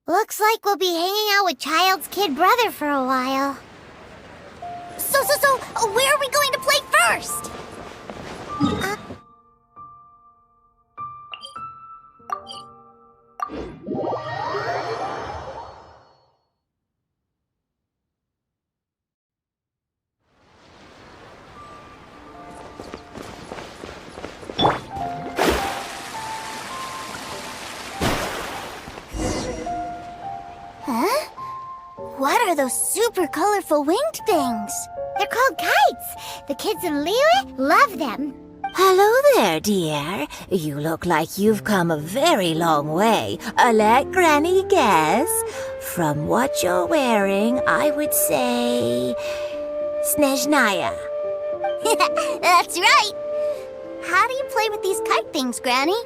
Looks like we'll be hanging out with Child's kid brother for a while. So, where are we going to play first? Huh? What are those super colorful winged things? They're called kites. The kids in Liyue love them. Hello there, dear. You look like you've come a very long way. Let Granny guess. From what you're wearing, I would say... Snezhnaya. That's right. How do you play with these kite things, Granny?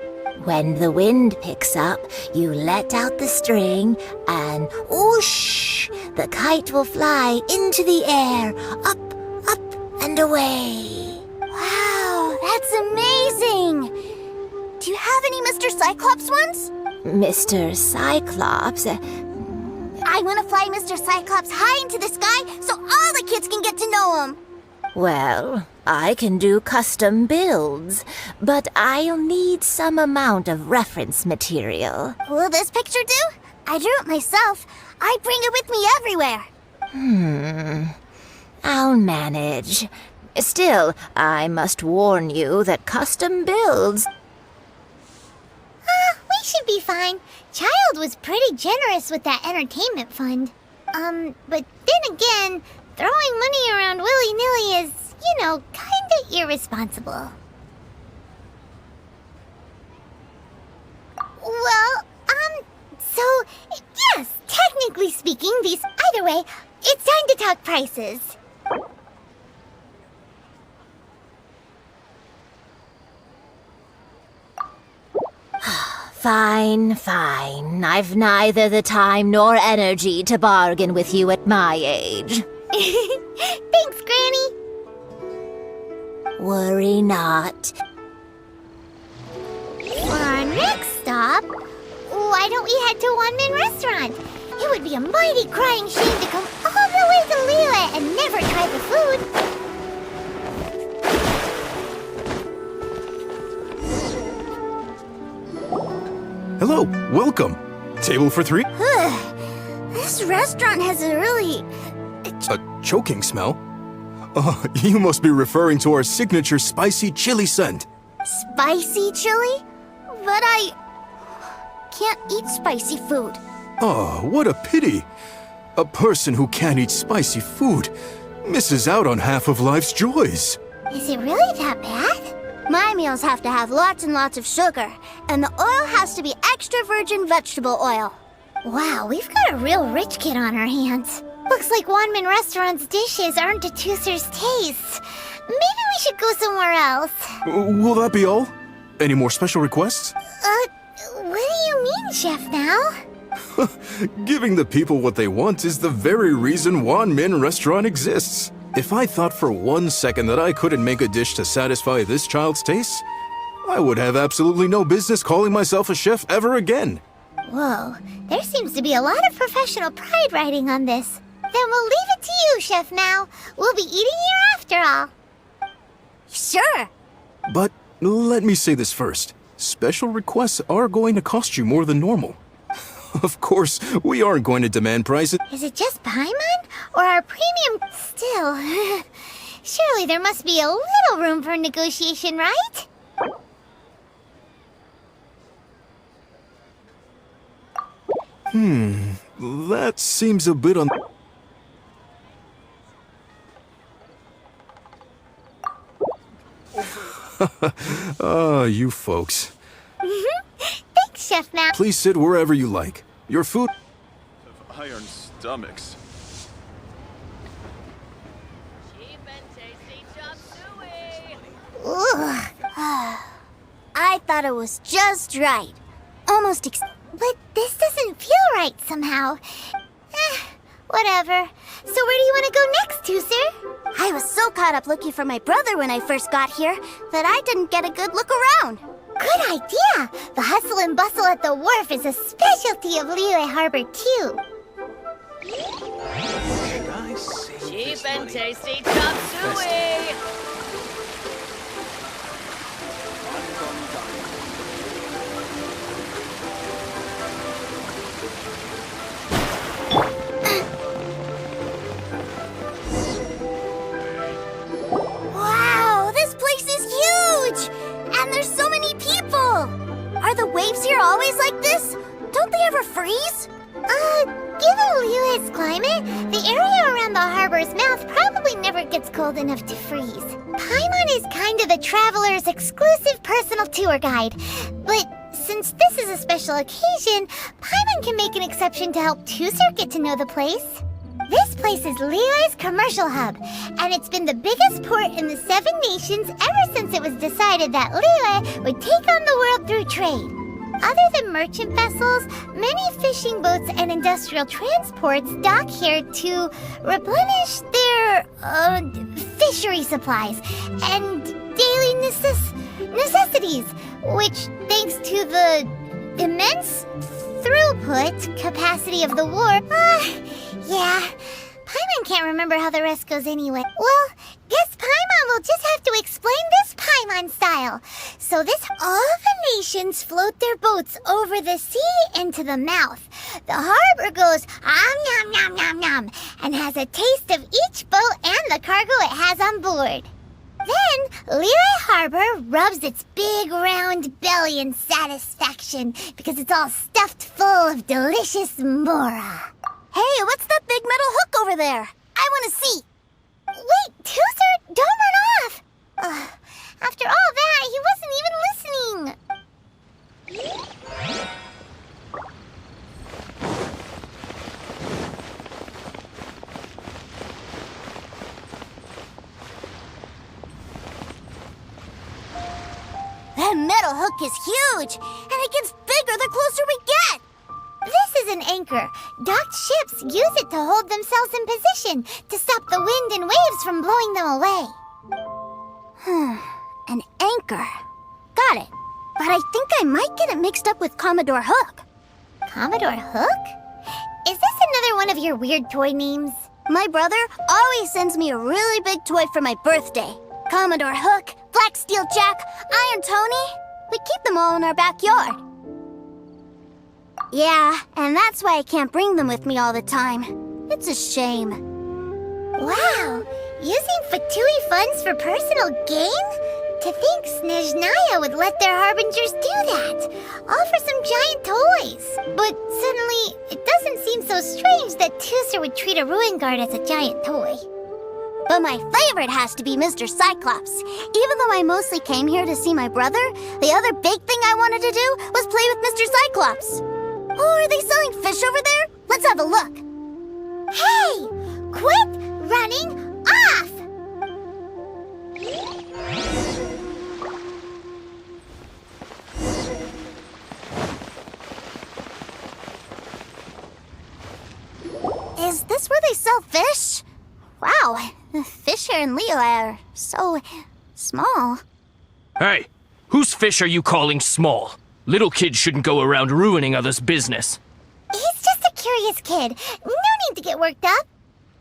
When the wind picks up, you let out the string and whoosh! The kite will fly into the air, up, and away. Wow, that's amazing! Do you have any Mr. Cyclops ones? Mr. Cyclops? I want to fly Mr. Cyclops high into the sky so all the kids can get to know him. Well, I can do custom builds, but I'll need some amount of reference material. Will this picture do? I drew it myself. I bring it with me everywhere. I'll manage. Still, I must warn you that custom builds... We should be fine. Child was pretty generous with that entertainment fund. But then again, throwing money around willy-nilly is, kinda irresponsible. Well, so, yes, technically speaking, either way, it's time to talk prices. Fine. I've neither the time nor energy to bargain with you at my age. Thanks, Granny. Worry not. For our next stop, why don't we head to One Min Restaurant? It would be a mighty crying shame to come all the way to Liyue and never try the food. Hello, welcome. Table for three? This restaurant has a really... A choking smell? Oh, you must be referring to our signature spicy chili scent. spicy chili? But I... can't eat spicy food. Oh, what a pity. A person who can't eat spicy food misses out on half of life's joys. Is it really that bad? My meals have to have lots and lots of sugar, and the oil has to be extra virgin vegetable oil. Wow, we've got a real rich kid on our hands. Looks like One Min Restaurant's dishes aren't to Teucer's taste. Maybe we should go somewhere else. Will that be all? Any more special requests? What do you mean, Chef now? Giving the people what they want is the very reason One Min Restaurant exists. If I thought for 1 second that I couldn't make a dish to satisfy this child's tastes, I would have absolutely no business calling myself a chef ever again. Whoa, there seems to be a lot of professional pride riding on this. Then we'll leave it to you, Chef Now. We'll be eating here after all. Sure. But let me say this first. Special requests are going to cost you more than normal. Of course, we aren't going to demand prices. Is it just Paimon? Or our premium... Still, surely there must be a little room for negotiation, right? That seems a bit on... you folks. Thanks, Chef Now. Please sit wherever you like. Your food... Have iron stomachs. Cheap and tasty chop suey. Ugh. I thought it was just right. Almost But this doesn't feel right somehow. Whatever. So where do you want to go next, Teucer? I was so caught up looking for my brother when I first got here that I didn't get a good look around. Good idea! The hustle and bustle at the wharf is a specialty of Liyue Harbor, too. Should I save Cheap this and money? tasty chop suey! Wow, this place is huge! And there's so many people! Are the waves here always like this? Don't they ever freeze? Given Liyue's climate, the area around the harbor's mouth probably never gets cold enough to freeze. Paimon is kind of the traveler's exclusive personal tour guide. But since this is a special occasion, Paimon can make an exception to help Teucer get to know the place. This place is Liyue's commercial hub, and it's been the biggest port in the 7 nations ever since it was decided that Liyue would take on the world through trade. Other than merchant vessels, many fishing boats and industrial transports dock here to replenish their, fishery supplies and daily necessities, which, thanks to the immense throughput capacity of the wharf, yeah, Paimon can't remember how the rest goes anyway. Well, guess Paimon will just have to explain this Paimon style. So all the nations float their boats over the sea into the mouth. The harbor goes nom nom nom nom and has a taste of each boat and the cargo it has on board. Then Liyue Harbor rubs its big round belly in satisfaction because it's all stuffed full of delicious mora. Hey, what's that big metal hook over there? I want to see. Wait, Teucer, don't run off! After all that, he wasn't even listening. That metal hook is huge, and it gets bigger the closer we get. This is an anchor. Docked ships use it to hold themselves in position to stop the wind and waves from blowing them away. An anchor. Got it. But I think I might get it mixed up with Commodore Hook. Commodore Hook? Is this another one of your weird toy names? My brother always sends me a really big toy for my birthday. Commodore Hook, Black Steel Jack, Iron Tony. We keep them all in our backyard. Yeah, and that's why I can't bring them with me all the time. It's a shame. Wow! Using Fatui funds for personal gain? To think Snezhnaya would let their harbingers do that, all for some giant toys. But suddenly, it doesn't seem so strange that Teucer would treat a ruin guard as a giant toy. But my favorite has to be Mr. Cyclops. Even though I mostly came here to see my brother, the other big thing I wanted to do was play with Mr. Cyclops. Oh, are they selling fish over there? Let's have a look. Hey! Quit running off! Is this where they sell fish? Wow, the fish here in Liyue are so small. Hey, whose fish are you calling small? Little kids shouldn't go around ruining others' business. He's just a curious kid. No need to get worked up.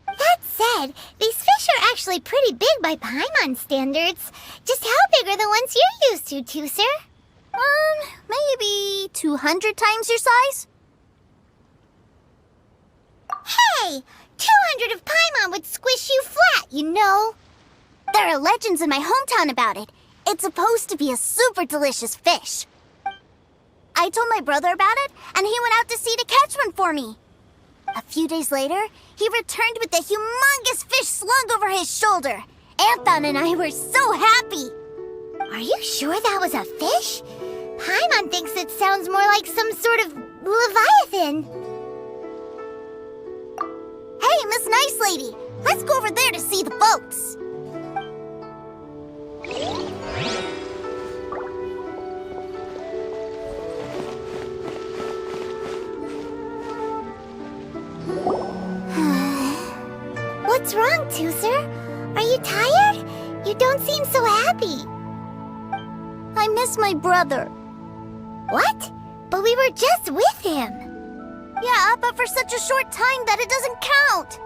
That said, these fish are actually pretty big by Paimon standards. Just how big are the ones you're used to, Teucer? Maybe 200 times your size? Hey! 200 of Paimon would squish you flat, you know. There are legends in my hometown about it. It's supposed to be a super delicious fish. I told my brother about it, and he went out to sea to catch one for me. A few days later, he returned with a humongous fish slung over his shoulder. Anthon and I were so happy. Are you sure that was a fish? Paimon thinks it sounds more like some sort of leviathan. Hey, Miss Nice Lady, let's go over there to see the boats. What's wrong, Teucer? Are you tired? You don't seem so happy. I'm miss my brother. What? But we were just with him. Yeah, but for such a short time that it doesn't count.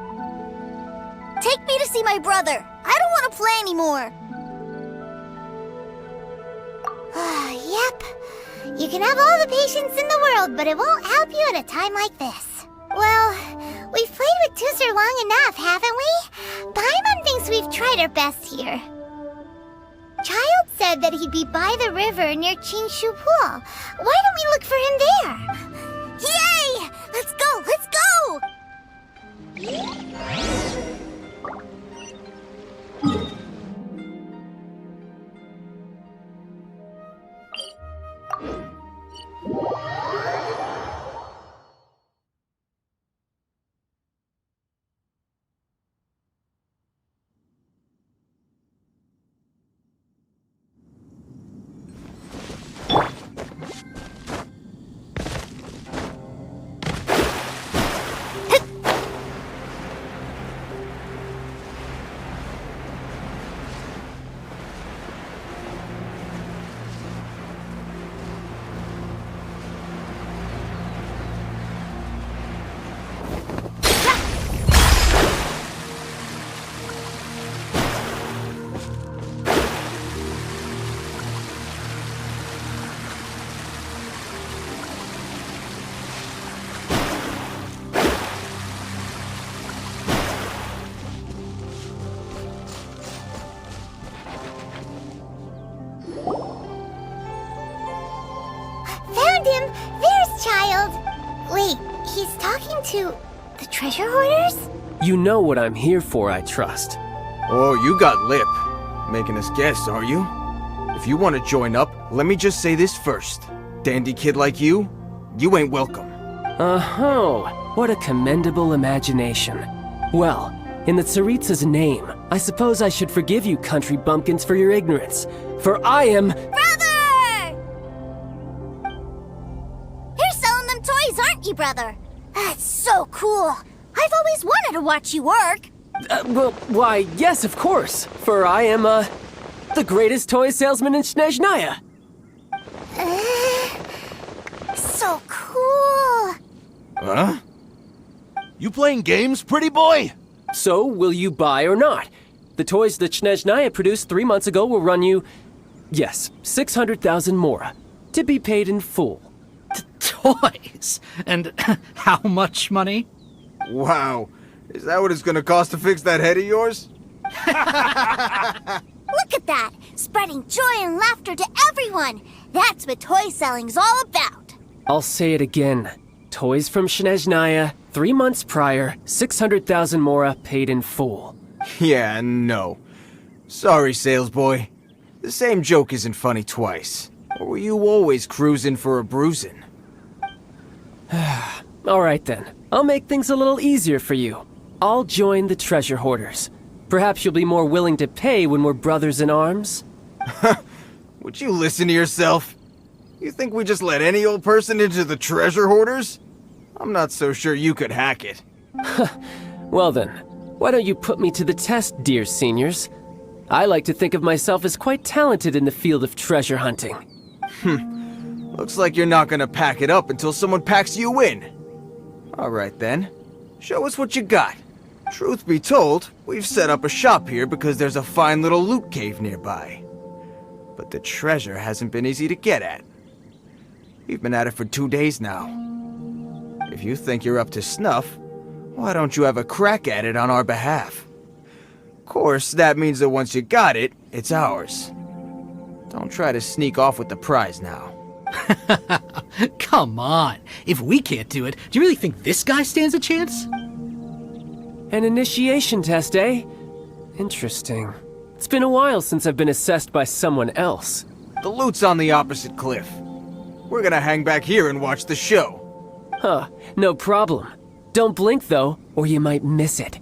Take me to see my brother. I don't want to play anymore. Yep. You can have all the patience in the world, but it won't help you at a time like this. Well, we've played with Teucer long enough, haven't we? Paimon thinks we've tried our best here. Child said that he'd be by the river near Qingshu Pool. Why don't we look for him there? Yay! Let's go! Let's go! Found him! There's Child! Wait, he's talking to the treasure hoarders? You know what I'm here for, I trust. Oh, you got lip. Making us guess, are you? If you want to join up, let me just say this first. Dandy kid like you ain't welcome. Oh, what a commendable imagination. Well, in the Tsaritsa's name, I suppose I should forgive you country bumpkins for your ignorance. For I am... Brother! You're selling them toys, aren't you, brother? That's so cool. I've always wanted to watch you work. well, why, yes, of course. For I am, the greatest toy salesman in Snezhnaya. So cool! Huh? You playing games, pretty boy? So, will you buy or not? The toys that Snezhnaya produced 3 months ago will run you, yes, 600,000 mora, to be paid in full. Toys? And how much money? Wow. Is that what it's gonna cost to fix that head of yours? Look at that! Spreading joy and laughter to everyone! That's what toy selling's all about! I'll say it again. Toys from Snezhnaya, 3 months prior, 600,000 mora paid in full. Yeah, no. Sorry, sales boy. The same joke isn't funny twice. Or were you always cruising for a bruising? Alright then, I'll make things a little easier for you. I'll join the treasure hoarders. Perhaps you'll be more willing to pay when we're brothers in arms? Would you listen to yourself? You think we just let any old person into the treasure hoarders? I'm not so sure you could hack it. Well then, why don't you put me to the test, dear seniors? I like to think of myself as quite talented in the field of treasure hunting. Looks like you're not gonna pack it up until someone packs you in. Alright then, show us what you got. Truth be told, we've set up a shop here because there's a fine little loot cave nearby. But the treasure hasn't been easy to get at. We've been at it for 2 days now. If you think you're up to snuff, why don't you have a crack at it on our behalf? Of course, that means that once you got it, it's ours. Don't try to sneak off with the prize now. Come on. If we can't do it, do you really think this guy stands a chance? An initiation test, eh? Interesting. It's been a while since I've been assessed by someone else. The loot's on the opposite cliff. We're gonna hang back here and watch the show. Huh, no problem. Don't blink though, or you might miss it.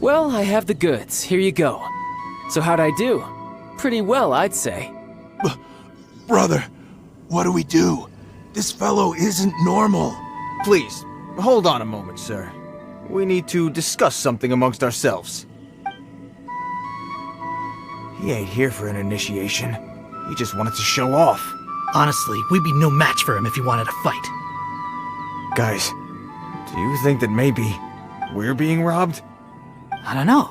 Well, I have the goods. Here you go. So how'd I do? Pretty well, I'd say. Brother, what do we do? This fellow isn't normal. Please, hold on a moment, sir. We need to discuss something amongst ourselves. He ain't here for an initiation. He just wanted to show off. Honestly, we'd be no match for him if he wanted to fight. Guys, do you think that maybe we're being robbed? I don't know.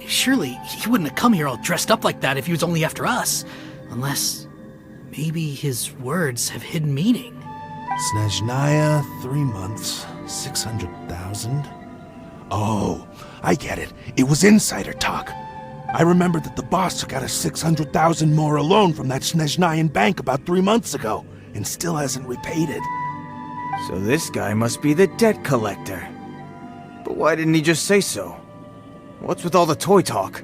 Surely he wouldn't have come here all dressed up like that if he was only after us. Unless maybe his words have hidden meaning. Snezhnaya, 3 months, 600,000. Oh, I get it. It was insider talk. I remember that the boss took out a 600,000 more loan from that Snezhnayan bank about 3 months ago, and still hasn't repaid it. So this guy must be the debt collector. But why didn't he just say so? What's with all the toy talk?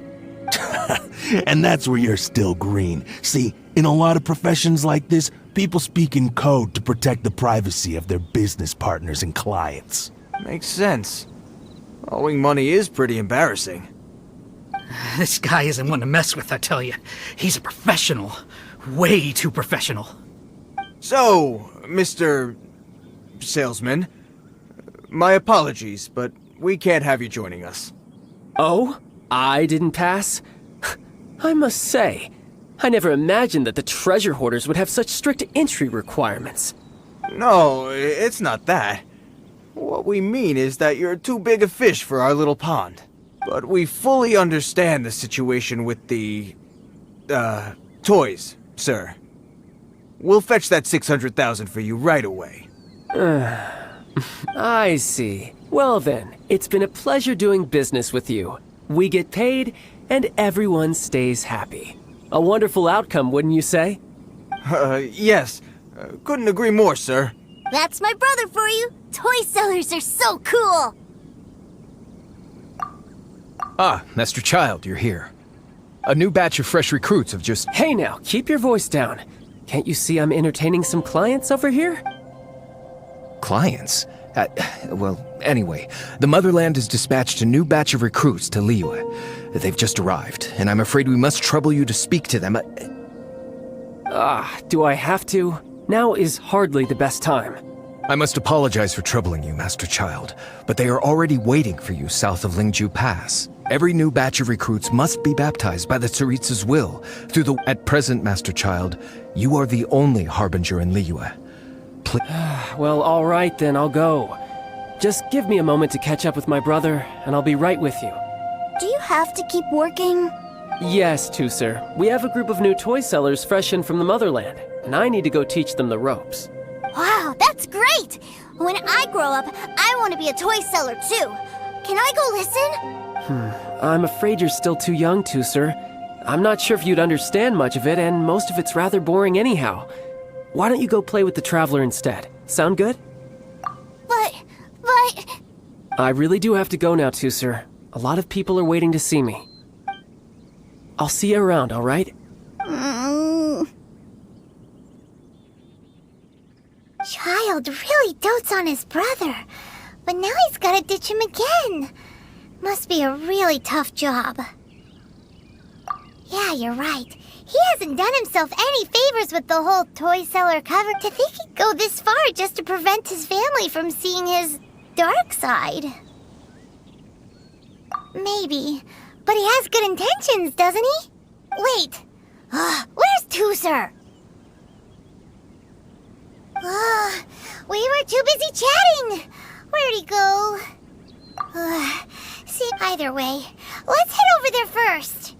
And that's where you're still green. See, in a lot of professions like this, people speak in code to protect the privacy of their business partners and clients. Makes sense. Owing money is pretty embarrassing. This guy isn't one to mess with, I tell you. He's a professional. Way too professional. So, Mr. Salesman, my apologies, but we can't have you joining us. Oh? I didn't pass? I must say, I never imagined that the treasure hoarders would have such strict entry requirements. No, it's not that. What we mean is that you're too big a fish for our little pond. But we fully understand the situation with the, toys, sir. We'll fetch that 600,000 for you right away. I see. Well then, it's been a pleasure doing business with you. We get paid, and everyone stays happy. A wonderful outcome, wouldn't you say? Yes. Couldn't agree more, sir. That's my brother for you. Toy sellers are so cool. Ah, Master Child, you're here. A new batch of fresh recruits have just... Hey now, keep your voice down. Can't you see I'm entertaining some clients over here? Clients? Well, anyway, the Motherland has dispatched a new batch of recruits to Liyue. They've just arrived, and I'm afraid we must trouble you to speak to them. Do I have to? Now is hardly the best time. I must apologize for troubling you, Master Child, but they are already waiting for you south of Lingju Pass. Every new batch of recruits must be baptized by the Tsaritsa's will. At present, Master Child, you are the only harbinger in Liyue. Well, all right then, I'll go. Just give me a moment to catch up with my brother, and I'll be right with you. Do you have to keep working? Yes, Teucer. We have a group of new toy sellers fresh in from the Motherland, and I need to go teach them the ropes. Wow, that's great! When I grow up, I want to be a toy seller too. Can I go listen? I'm afraid you're still too young, Teucer. I'm not sure if you'd understand much of it, and most of it's rather boring anyhow. Why don't you go play with the Traveler instead? Sound good? But... I really do have to go now, Teucer. A lot of people are waiting to see me. I'll see you around, all right? Child really dotes on his brother, but now he's gotta ditch him again. Must be a really tough job. Yeah, you're right. He hasn't done himself any favors with the whole toy seller cover. To think he'd go this far just to prevent his family from seeing his dark side. Maybe, but he has good intentions, doesn't he? Wait, where's Teucer? We were too busy chatting. Where'd he go? See, either way, Let's head over there first.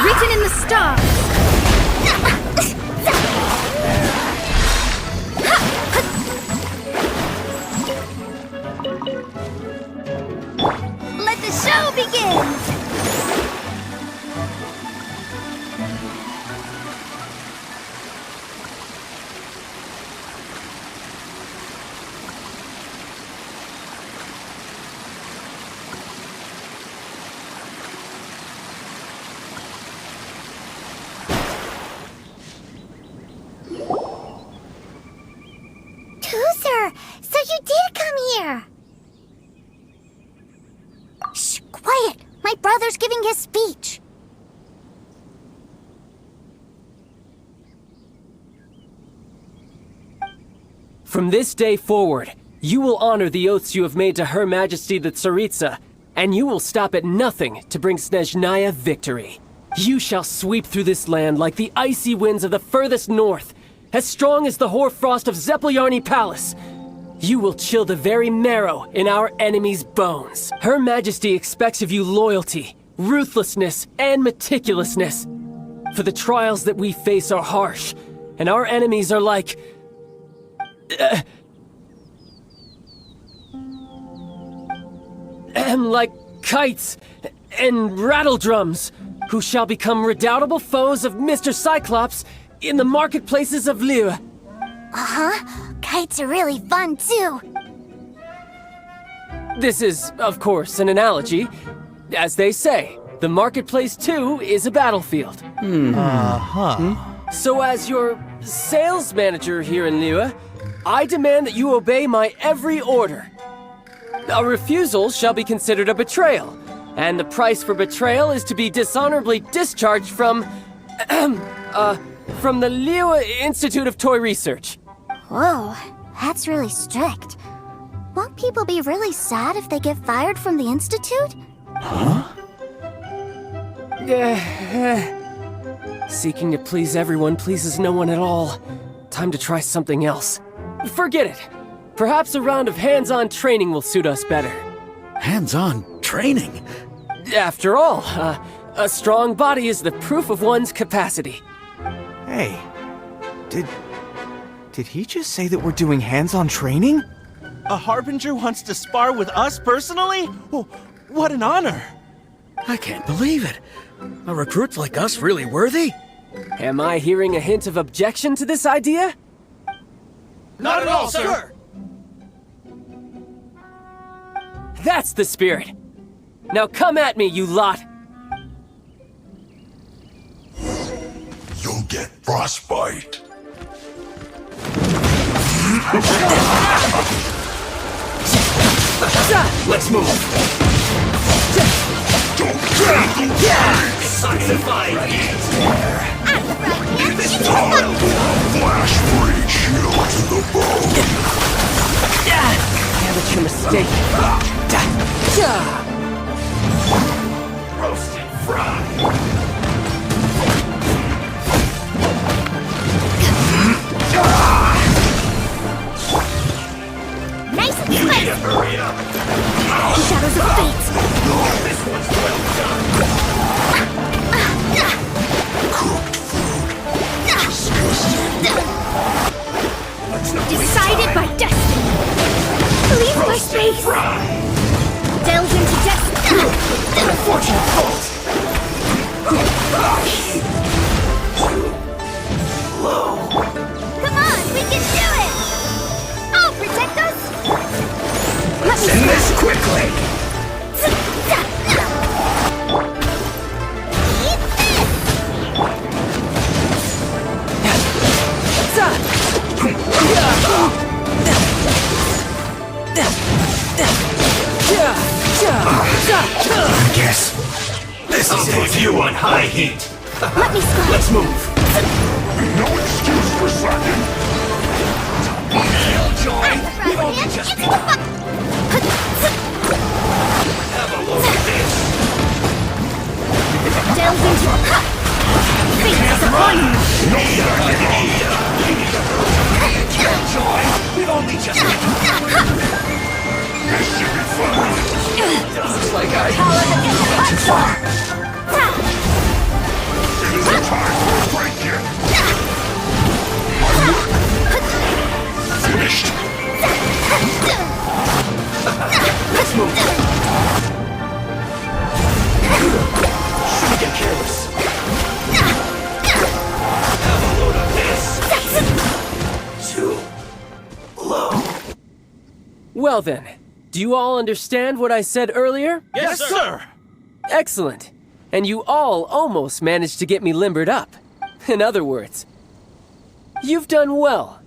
Written in the stars. Let the show begin! Teucer, so you did come here. Shh, quiet! My brother's giving his speech. From this day forward, you will honor the oaths you have made to Her Majesty the Tsaritsa, and you will stop at nothing to bring Snezhnaya victory. You shall sweep through this land like the icy winds of the furthest north, as strong as the hoarfrost of Zepelyarny Palace. You will chill the very marrow in our enemies' bones. Her Majesty expects of you loyalty, ruthlessness, and meticulousness. For the trials that we face are harsh, and our enemies are like... like kites and rattledrums, who shall become redoubtable foes of Mr. Cyclops in the marketplaces of Liyue. Uh-huh. Kites are really fun, too. This is, of course, an analogy. As they say, the marketplace, too, is a battlefield. So as your sales manager here in Liyue, I demand that you obey my every order. A refusal shall be considered a betrayal, and the price for betrayal is to be dishonorably discharged from the Liyue Institute of Toy Research. Whoa, that's really strict. Won't people be really sad if they get fired from the Institute? Seeking to please everyone pleases no one at all. Time to try something else. Forget it. Perhaps a round of hands-on training will suit us better. Hands-on training? After all, a strong body is the proof of one's capacity. Hey, did he just say that we're doing hands-on training? A Harbinger wants to spar with us personally? Oh, what an honor! I can't believe it. Are recruits like us really worthy? Am I hearing a hint of objection to this idea? Not at all, sir! That's the spirit! Now come at me, you lot! You'll get frostbite. Let's move! Don't kill the guys! Sanctified! Flash free chill to the bone. Amateur mistake. Roast and fried. Nice and quick. Hurry up! Shadows of fate. This one's well done! Cooked food. Decided by destiny. Leave my space. Delve into destiny. Unfortunate fault! Come on, we can do it! I'll protect us. this. This is it. Put you on high heat. Let me start. Let's move. No excuse for slacking. Killjoy. We've only just begun. Have a look at this. Delve into Fate disappointment. Killjoy. We've only just begun. This should be fun. Looks like I went too far. It isn't time for a break yet. Finished. Let's move. Shouldn't get careless. Have a load of this. Too low. Well then, do you all understand what I said earlier? Yes, sir! Excellent. And you all almost managed to get me limbered up. In other words, you've done well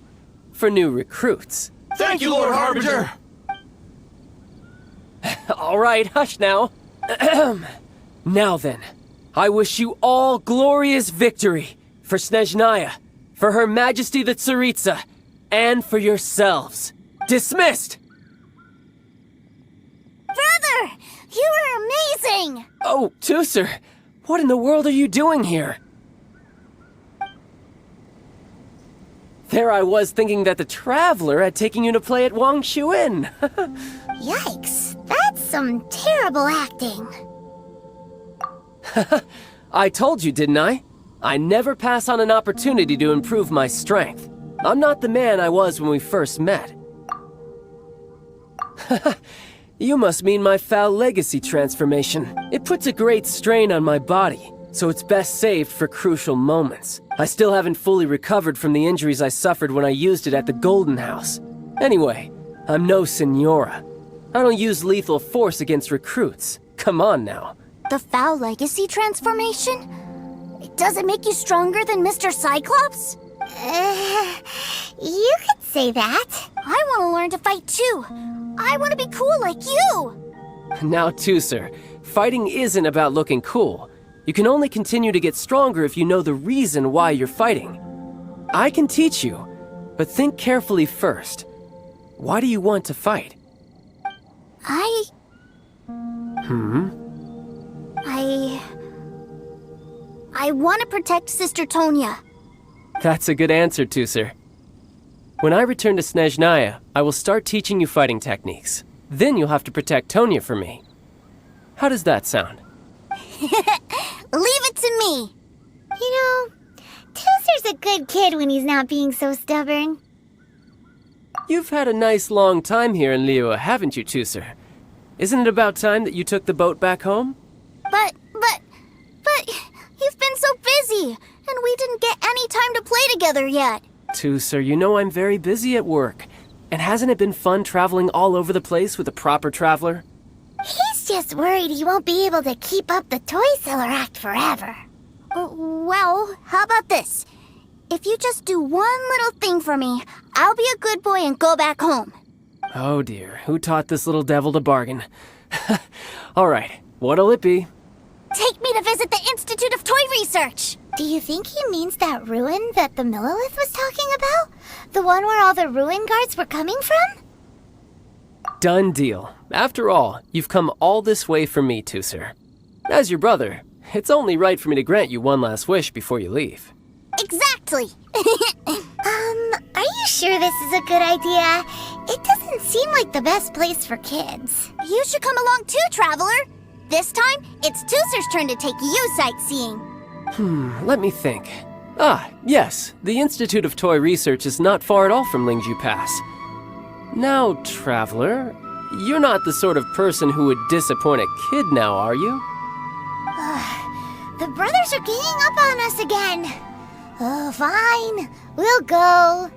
for new recruits. Thank you, Lord Harbinger! All right, hush now. Now then, I wish you all glorious victory for Snezhnaya, for Her Majesty the Tsaritsa, and for yourselves. Dismissed! Brother! You were amazing! Oh, Teucer, what in the world are you doing here? There I was thinking that the Traveler had taken you to play at Wang Shuin. Yikes, that's some terrible acting. I told you, didn't I? I never pass on an opportunity to improve my strength. I'm not the man I was when we first met. You must mean my foul legacy transformation. It puts a great strain on my body, so it's best saved for crucial moments. I still haven't fully recovered from the injuries I suffered when I used it at the Golden House. Anyway, I'm no Senora. I don't use lethal force against recruits. Come on now. The foul legacy transformation? Does it make you stronger than Mr. Cyclops? You could say that. I want to learn to fight too. I want to be cool like you. Now, Teucer, fighting isn't about looking cool. You can only continue to get stronger if you know the reason why you're fighting. I can teach you, but think carefully first. Why do you want to fight? I want to protect Sister Tonya. That's a good answer, Teucer. When I return to Snezhnaya, I will start teaching you fighting techniques. Then you'll have to protect Tonya for me. How does that sound? Leave it to me. You know, Teucer's a good kid when he's not being so stubborn. You've had a nice long time here in Liyue, haven't you, Teucer? Isn't it about time that you took the boat back home? But you've been so busy, and we didn't get any time to play together yet. Teucer, you know I'm very busy at work. And hasn't it been fun traveling all over the place with a proper traveler? He's just worried he won't be able to keep up the toy seller act forever. Well, how about this? If you just do one little thing for me, I'll be a good boy and go back home. Oh dear, who taught this little devil to bargain? All right, what'll it be? Take me to visit the Institute of Toy Research! Do you think he means that ruin that the Millilith was talking about? The one where all the ruin guards were coming from? Done deal. After all, you've come all this way for me, Teucer. As your brother, it's only right for me to grant you one last wish before you leave. Exactly! Are you sure this is a good idea? It doesn't seem like the best place for kids. You should come along too, Traveler! This time, it's Teucer's turn to take you sightseeing. Let me think. Ah, yes, the Institute of Toy Research is not far at all from Lingju Pass. Now, Traveler, you're not the sort of person who would disappoint a kid now, are you? The brothers are ganging up on us again. Oh, fine. We'll go.